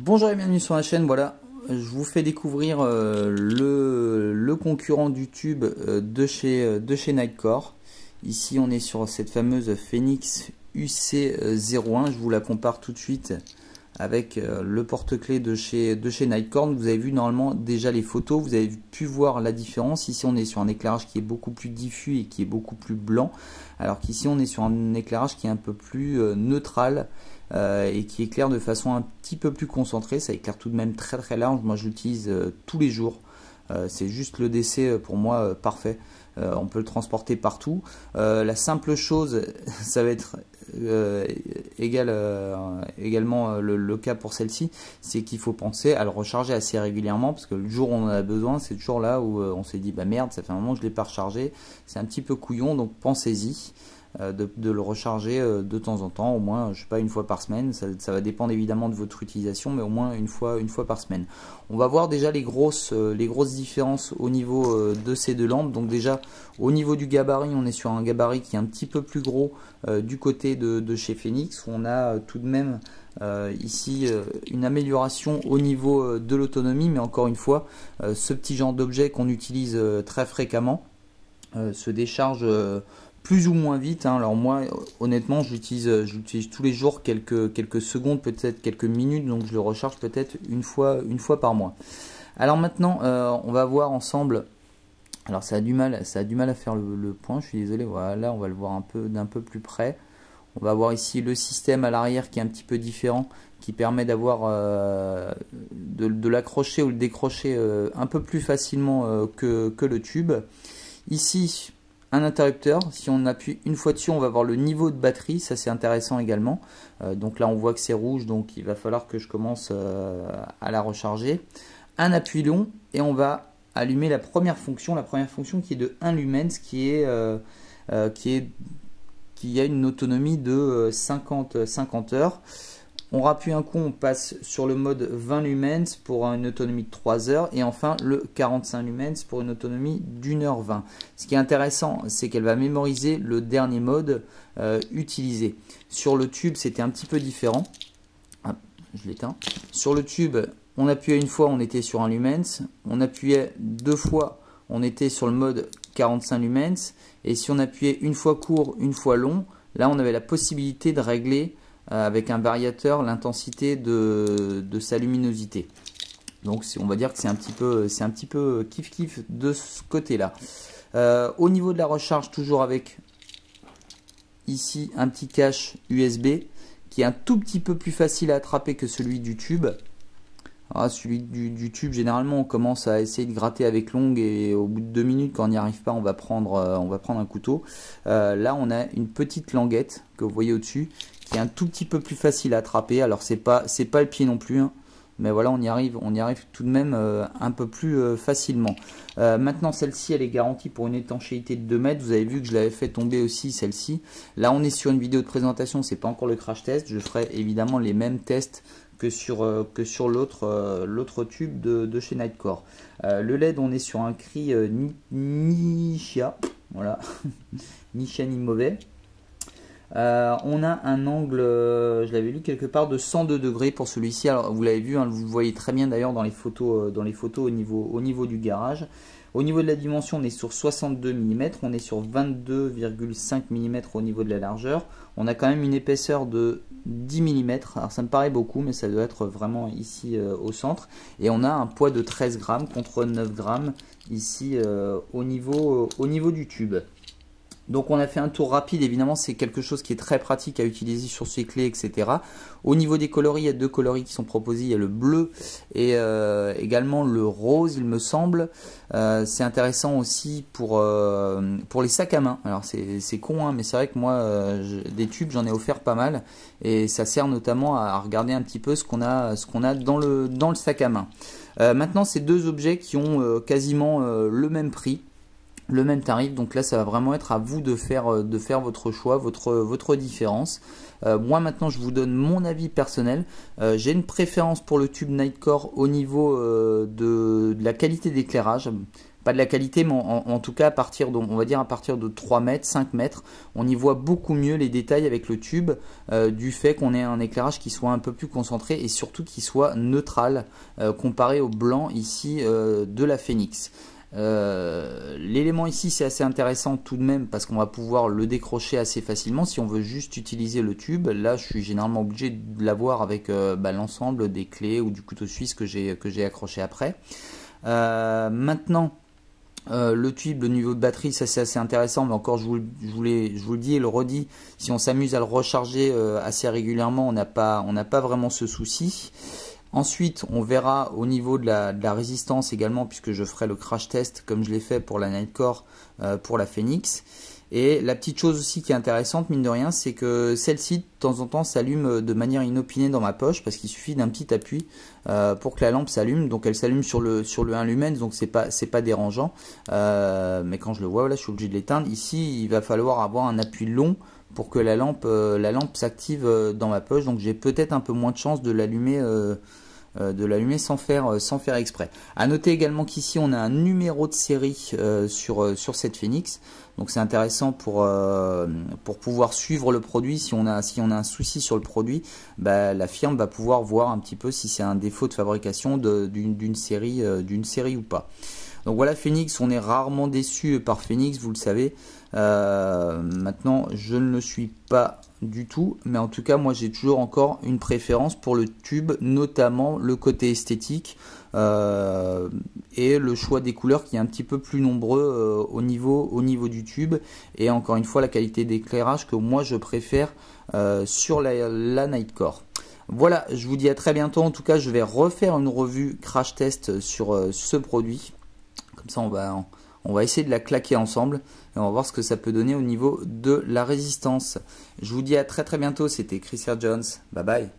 Bonjour et bienvenue sur la chaîne. Voilà, je vous fais découvrir le concurrent du tube de chez Nitecore. Ici on est sur cette fameuse Phoenix UC01. Je vous la compare tout de suite avec le porte-clés de chez Nitecore. Vous avez vu normalement déjà les photos, vous avez pu voir la différence. Ici on est sur un éclairage qui est beaucoup plus diffus et qui est beaucoup plus blanc, alors qu'ici on est sur un éclairage qui est un peu plus neutral et qui éclaire de façon un petit peu plus concentrée. Ça éclaire tout de même très large. Moi je l'utilise tous les jours. C'est juste le DC pour moi parfait. On peut le transporter partout. La simple chose, ça va être également le cas pour celle-ci, c'est qu'il faut penser à le recharger assez régulièrement, parce que le jour où on en a besoin, c'est toujours là où on s'est dit bah merde, ça fait un moment que je ne l'ai pas rechargé, c'est un petit peu couillon, donc pensez-y. De le recharger de temps en temps, au moins je sais pas, une fois par semaine. Ça va dépendre évidemment de votre utilisation, mais au moins une fois par semaine. On va voir déjà les grosses différences au niveau de ces deux lampes. Donc déjà au niveau du gabarit, on est sur un gabarit qui est un petit peu plus gros du côté de chez Phoenix. On a tout de même ici une amélioration au niveau de l'autonomie, mais encore une fois, ce petit genre d'objet qu'on utilise très fréquemment se décharge plus ou moins vite. Alors moi honnêtement je l'utilise tous les jours, quelques secondes, peut-être quelques minutes, donc je le recharge peut-être une fois par mois. Alors maintenant on va voir ensemble. Alors ça a du mal à faire le point, je suis désolé. Voilà, on va le voir d'un peu plus près. On va voir ici le système à l'arrière qui est un petit peu différent, qui permet d'avoir de l'accrocher ou le décrocher un peu plus facilement que le tube. Ici un interrupteur, si on appuie une fois dessus, on va voir le niveau de batterie, ça c'est intéressant également. Donc là on voit que c'est rouge, donc il va falloir que je commence à la recharger. Un appui long et on va allumer la première fonction qui est de 1 lumens, qui a une autonomie de 50 heures. On rappuie un coup, on passe sur le mode 20 lumens pour une autonomie de 3 heures, et enfin le 45 lumens pour une autonomie d'1h20. Ce qui est intéressant, c'est qu'elle va mémoriser le dernier mode utilisé. Sur le tube, c'était un petit peu différent. Ah, je l'éteins. Sur le tube, on appuyait une fois, on était sur 1 lumens. On appuyait deux fois, on était sur le mode 45 lumens. Et si on appuyait une fois court, une fois long, là on avait la possibilité de régler avec un variateur l'intensité de sa luminosité. Donc on va dire que c'est un petit peu kiff de ce côté là. Au niveau de la recharge, toujours avec ici un petit cache USB qui est un tout petit peu plus facile à attraper que celui du tube. Alors, celui du tube, généralement on commence à essayer de gratter avec l'ongle, et au bout de 2 minutes, quand on n'y arrive pas, on va prendre un couteau. Là on a une petite languette que vous voyez au dessus, qui est un tout petit peu plus facile à attraper. Alors c'est pas le pied non plus, hein, mais voilà, on y arrive tout de même un peu plus facilement. Maintenant celle-ci, elle est garantie pour une étanchéité de 2 mètres. Vous avez vu que je l'avais fait tomber aussi, celle-ci. Là on est sur une vidéo de présentation, c'est pas encore le crash test. Je ferai évidemment les mêmes tests que sur l'autre tube de chez Nitecore. Le LED, on est sur un cri Nichia, voilà, Nichia ni mauvais. On a un angle, je l'avais lu quelque part, de 102 degrés pour celui-ci. Alors vous l'avez vu, hein, vous le voyez très bien d'ailleurs dans les photos au niveau du garage. Au niveau de la dimension, on est sur 62 mm, on est sur 22,5 mm au niveau de la largeur. On a quand même une épaisseur de 10 mm, alors ça me paraît beaucoup, mais ça doit être vraiment ici au centre. Et on a un poids de 13 grammes contre 9 grammes ici au niveau du tube. Donc on a fait un tour rapide, évidemment c'est quelque chose qui est très pratique à utiliser sur ses clés, etc. Au niveau des coloris, il y a deux coloris qui sont proposés, il y a le bleu et également le rose, il me semble. C'est intéressant aussi pour les sacs à main. Alors c'est con, hein, mais c'est vrai que moi des tubes j'en ai offert pas mal, et ça sert notamment à regarder un petit peu ce qu'on a dans le sac à main. Maintenant ces deux objets qui ont quasiment le même prix, le même tarif, donc là ça va vraiment être à vous de faire votre choix, votre différence. Moi maintenant je vous donne mon avis personnel. J'ai une préférence pour le tube Nitecore au niveau de la qualité d'éclairage. pas de la qualité, mais en tout cas, à partir de, on va dire à partir de 3 mètres, 5 mètres, on y voit beaucoup mieux les détails avec le tube, du fait qu'on ait un éclairage qui soit un peu plus concentré et surtout qui soit neutral, comparé au blanc ici de la Phoenix. L'élément ici c'est assez intéressant tout de même parce qu'on va pouvoir le décrocher assez facilement si on veut juste utiliser le tube. Là je suis généralement obligé de l'avoir avec l'ensemble des clés ou du couteau suisse que j'ai accroché après. Maintenant le tube, le niveau de batterie, ça c'est assez intéressant, mais encore je vous le dis et le redis, si on s'amuse à le recharger assez régulièrement, on n'a pas vraiment ce souci. Ensuite, on verra au niveau de la résistance également, puisque je ferai le crash test comme je l'ai fait pour la Nightcore, pour la Phoenix. Et la petite chose aussi qui est intéressante, mine de rien, c'est que celle-ci, de temps en temps, s'allume de manière inopinée dans ma poche, parce qu'il suffit d'un petit appui pour que la lampe s'allume. Donc elle s'allume sur le 1 lumen, donc c'est pas dérangeant. Mais quand je le vois, voilà, je suis obligé de l'éteindre. Ici, il va falloir avoir un appui long pour que la lampe s'active dans ma poche. Donc j'ai peut-être un peu moins de chance de l'allumer sans faire exprès. À noter également qu'ici on a un numéro de série sur cette Phoenix, donc c'est intéressant pour pouvoir suivre le produit. Si on a un souci sur le produit, bah, la firme va pouvoir voir un petit peu si c'est un défaut de fabrication d'une série ou pas. Donc voilà, Phoenix, on est rarement déçu par Phoenix, vous le savez. Maintenant, je ne le suis pas du tout, mais en tout cas, moi j'ai toujours encore une préférence pour le tube, notamment le côté esthétique et le choix des couleurs qui est un petit peu plus nombreux au niveau du tube. Et encore une fois, la qualité d'éclairage que moi je préfère sur la Nightcore. Voilà, je vous dis à très bientôt. En tout cas, je vais refaire une revue crash test sur ce produit. Comme ça, on va essayer de la claquer ensemble et on va voir ce que ça peut donner au niveau de la résistance. Je vous dis à très bientôt. C'était Chris Jones. Bye bye.